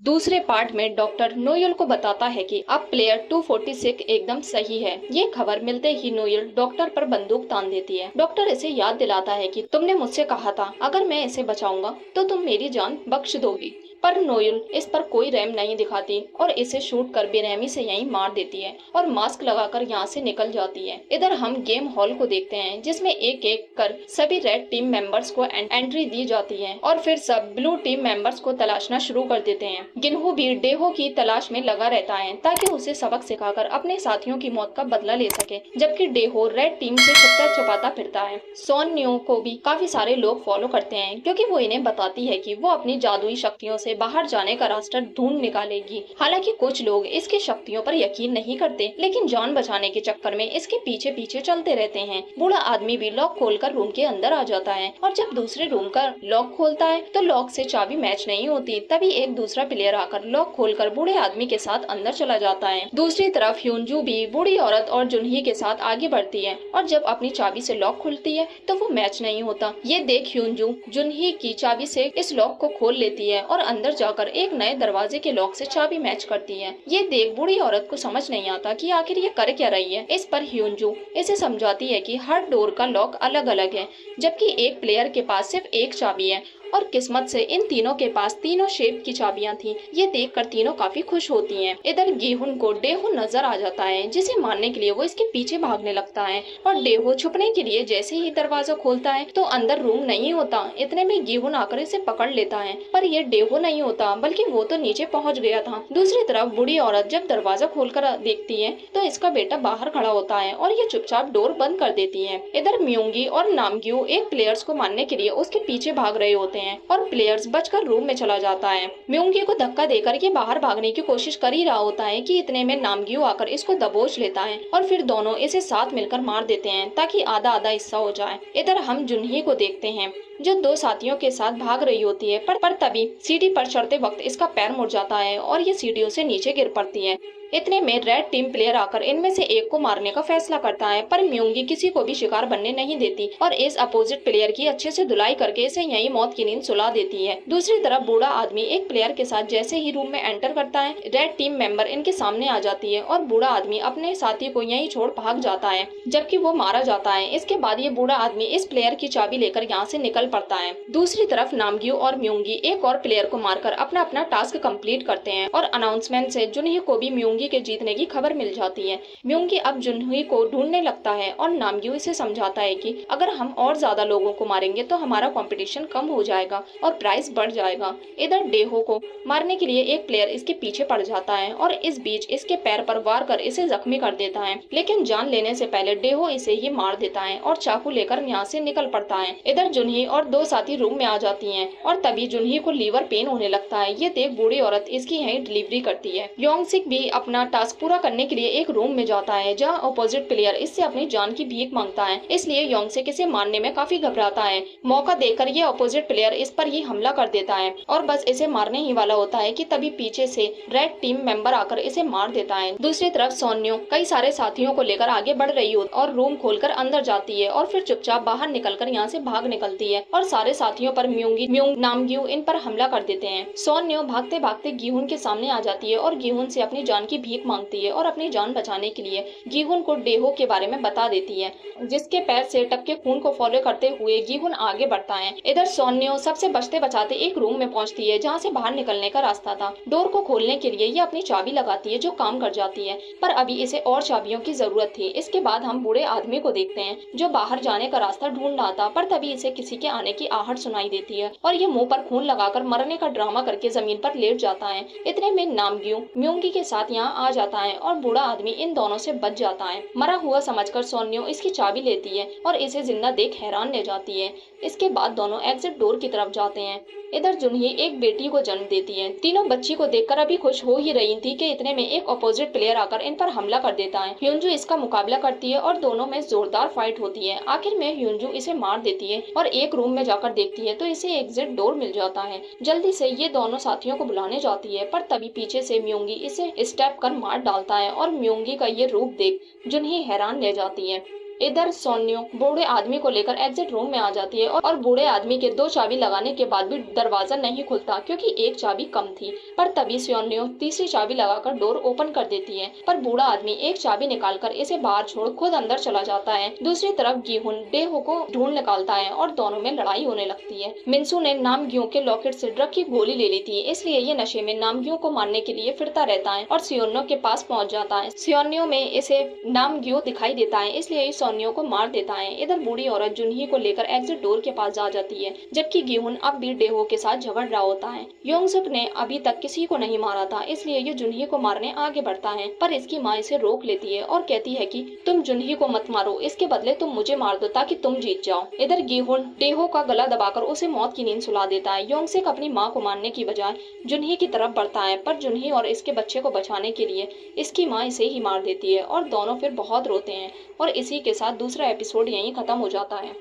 दूसरे पार्ट में doctor Noel को बताता है कि अब प्लेयर 246 एकदम सही है। ये खबर मिलते ही नोयल डॉक्टर पर बंदूक तान देती है। डॉक्टर इसे याद दिलाता है कि तुमने मुझसे कहा था अगर मैं इसे बचाऊंगा तो तुम मेरी जान बख्श दोगी, पर नोयल इस पर कोई रहम नहीं दिखाती और इसे शूट कर बेरहमी से यहीं मार देती है और मास्क लगाकर यहाँ से निकल जाती है। इधर हम गेम हॉल को देखते हैं जिसमें एक एक कर सभी रेड टीम मेंबर्स को एंट्री दी जाती है और फिर सब ब्लू टीम मेंबर्स को तलाशना शुरू कर देते हैं। गिनहू भी डेहो की तलाश में लगा रहता है ताकि उसे सबक सिखाकर अपने साथियों की मौत का बदला ले सके, जबकि डेहो रेड टीम से छुपता छुपाता फिरता है। सोन न्यू को भी काफी सारे लोग फॉलो करते हैं क्योंकि वो इन्हें बताती है कि वो अपनी जादुई शक्तियों से बाहर जाने का रास्ता ढूंढ निकालेगी। हालांकि कुछ लोग इसकी शक्तियों पर यकीन नहीं करते, लेकिन जान बचाने के चक्कर में इसके पीछे पीछे चलते रहते हैं। बूढ़ा आदमी भी लॉक खोलकर रूम के अंदर आ जाता है और जब दूसरे रूम का लॉक खोलता है तो लॉक से चाबी मैच नहीं होती। तभी एक दूसरा प्लेयर आकर लॉक खोलकर बूढ़े आदमी के साथ अंदर चला जाता है। दूसरी तरफ ह्यूनजू भी बूढ़ी औरत और जुनही के साथ आगे बढ़ती है और जब अपनी चाबी से लॉक खुलती है तो वो मैच नहीं होता। ये देख ह्यूनजू जुनही की चाबी से इस लॉक को खोल लेती है और अंदर जाकर एक नए दरवाजे के लॉक से चाबी मैच करती है। ये देख बूढ़ी औरत को समझ नहीं आता कि आखिर ये कर क्या रही है। इस पर ह्यूनजू इसे समझाती है कि हर डोर का लॉक अलग अलग है, जबकि एक प्लेयर के पास सिर्फ एक चाबी है और किस्मत से इन तीनों के पास तीनों शेप की चाबियां थी। ये देखकर तीनों काफी खुश होती हैं। इधर गेहुन को डेहो नजर आ जाता है जिसे मारने के लिए वो इसके पीछे भागने लगता है और डेहो छुपने के लिए जैसे ही दरवाजा खोलता है तो अंदर रूम नहीं होता। इतने में गेहुन आकर इसे पकड़ लेता है, पर ये डेहो नहीं होता बल्कि वो तो नीचे पहुंच गया था। दूसरी तरफ बूढ़ी औरत जब दरवाजा खोलकर देखती है तो इसका बेटा बाहर खड़ा होता है और ये चुपचाप डोर बंद कर देती है। इधर म्योंगी और नामग्यू एक प्लेयर्स को मारने के लिए उसके पीछे भाग रहे होते हैं और प्लेयर्स बचकर रूम में चला जाता है। म्योंगी को धक्का देकर ये बाहर भागने की कोशिश कर ही रहा होता है कि इतने में नामग्यू आकर इसको दबोच लेता है और फिर दोनों इसे साथ मिलकर मार देते हैं ताकि आधा आधा हिस्सा हो जाए। इधर हम जुनही को देखते हैं जो दो साथियों के साथ भाग रही होती है, पर तभी सीढ़ी पर चढ़ते वक्त इसका पैर मुड़ जाता है और ये सीढ़ियों से नीचे गिर पड़ती है। इतने में रेड टीम प्लेयर आकर इनमें से एक को मारने का फैसला करता है, पर म्योंगी किसी को भी शिकार बनने नहीं देती और इस अपोजिट प्लेयर की अच्छे से धुलाई करके इसे यहीं मौत की नींद सुला देती है। दूसरी तरफ बूढ़ा आदमी एक प्लेयर के साथ जैसे ही रूम में एंटर करता है, रेड टीम मेंबर इनके सामने आ जाती है और बूढ़ा आदमी अपने साथी को यहीं छोड़ भाग जाता है, जबकि वो मारा जाता है। इसके बाद ये बूढ़ा आदमी इस प्लेयर की चाबी लेकर यहाँ से निकल पड़ता है। दूसरी तरफ नामग्यू और म्योंगी एक और प्लेयर को मारकर अपना अपना टास्क कंप्लीट करते हैं और अनाउंसमेंट से जुनही को भी म्योंगी के जीतने की खबर मिल जाती है। म्योंगी अब जुनही को ढूंढने लगता है और नामग्यू इसे समझाता है कि अगर हम और ज्यादा लोगों को मारेंगे तो हमारा कंपटीशन कम हो जाएगा और प्राइस बढ़ जाएगा। इधर डेहो को मारने के लिए एक प्लेयर इसके पीछे पड़ जाता है और इस बीच इसके पैर पर वार कर इसे जख्मी कर देता है, लेकिन जान लेने से पहले डेहो इसे ही मार देता है और चाकू लेकर यहाँ से निकल पड़ता है। इधर जुनही और दो साथी रूम में आ जाती हैं और तभी जुनही को लीवर पेन होने लगता है। ये देख बूढ़ी औरत इसकी यहीं डिलीवरी करती है। योंगसिक भी अपना टास्क पूरा करने के लिए एक रूम में जाता है जहां अपोजिट प्लेयर इससे अपनी जान की भीख मांगता है, इसलिए योंगसिक इसे मारने में काफी घबराता है। मौका देखकर ये अपोजिट प्लेयर इस पर ही हमला कर देता है और बस इसे मारने ही वाला होता है कि तभी पीछे से रेड टीम मेंबर आकर इसे मार देता है। दूसरी तरफ सोन्यो कई सारे साथियों को लेकर आगे बढ़ रही होती और रूम खोलकर अंदर जाती है और फिर चुपचाप बाहर निकलकर यहाँ से भाग निकलती है और सारे साथियों पर म्योंग नामग्यू इन पर हमला कर देते हैं। सोन्यो भागते भागते गीहुन के सामने आ जाती है और गीहुन से अपनी जान की भीख मांगती है और अपनी जान बचाने के लिए गीहुन को डेहो के बारे में बता देती है, जिसके पैर से टपके खून को फॉलो करते हुए गीहुन आगे बढ़ता है। इधर सोन्यो सबसे बचते बचाते एक रूम में पहुंचती है जहां से बाहर निकलने का रास्ता था। डोर को खोलने के लिए ये अपनी चाबी लगाती है जो काम कर जाती है, पर अभी इसे और चाबियों की जरूरत थी। इसके बाद हम बूढ़े आदमी को देखते हैं जो बाहर जाने का रास्ता ढूंढ रहा था, पर तभी इसे किसी के आने की आहट सुनाई देती है और ये मुंह पर खून लगाकर मरने का ड्रामा करके जमीन पर लेट जाता है। इतने में नामग्यू म्योंगी के साथ यहाँ आ जाता है और बूढ़ा आदमी इन दोनों से बच जाता है। मरा हुआ समझकर सोन्यो इसकी चाबी लेती है और इसे जिंदा देख हैरान रह जाती है। इसके बाद दोनों एग्जिट डोर की तरफ जाते हैं। इधर जुनही एक बेटी को जन्म देती है। तीनों बच्ची को देखकर अभी खुश हो ही रही थी कि इतने में एक अपोजिट प्लेयर आकर इन पर हमला कर देता है। ह्यूनजू इसका मुकाबला करती है और दोनों में जोरदार फाइट होती है। आखिर में ह्यूनजू इसे मार देती है और एक रूम में जाकर देखती है तो इसे एग्जिट डोर मिल जाता है। जल्दी से ये दोनों साथियों को बुलाने जाती है, पर तभी पीछे से म्योंगी इसे स्टेप कर मार डालता है और म्योंगी का ये रूप देख जुनही हैरान रह जाती है। इधर सोन्यो बूढ़े आदमी को लेकर एग्जिट रूम में आ जाती है और बूढ़े आदमी के 2 चाबी लगाने के बाद भी दरवाजा नहीं खुलता क्योंकि एक चाबी कम थी। पर तभी सोन्यो तीसरी चाबी लगाकर डोर ओपन कर देती है, पर बूढ़ा आदमी एक चाबी निकालकर इसे बाहर छोड़ खुद अंदर चला जाता है। दूसरी तरफ गीहुन डेहो को ढूंढ निकालता है और दोनों में लड़ाई होने लगती है। मिन्सू ने नामग्यो के लॉकेट से ड्रग की गोली ले ली थी, इसलिए ये नशे में नामग्यो को मारने के लिए फिरता रहता है और सियोन्यो के पास पहुंच जाता है। सियोन्यो में इसे नामग्यो दिखाई देता है, इसलिए सोन्यो को मार देता है। इधर बूढ़ी औरत जुनही को लेकर एग्जिट डोर के पास जा जाती है, जबकि गीहुन अब भी डेहो के साथ झगड़ रहा होता है। योंगसुक ने अभी तक किसी को नहीं मारा था, इसलिए ये जुनही को मारने आगे बढ़ता है, पर इसकी माँ इसे रोक लेती है और कहती है कि तुम जुनही को मत मारो, इसके बदले तुम मुझे मार दो ताकि तुम जीत जाओ। इधर गीहुन डेहो का गला दबाकर उसे मौत की नींद सुला देता है। योंगसुक अपनी माँ को मारने की बजाय जुनही की तरफ बढ़ता है, पर जुनही और इसके बच्चे को बचाने के लिए इसकी माँ इसे ही मार देती है और दोनों फिर बहुत रोते हैं। और इसी के साथ दूसरा एपिसोड यहीं खत्म हो जाता है।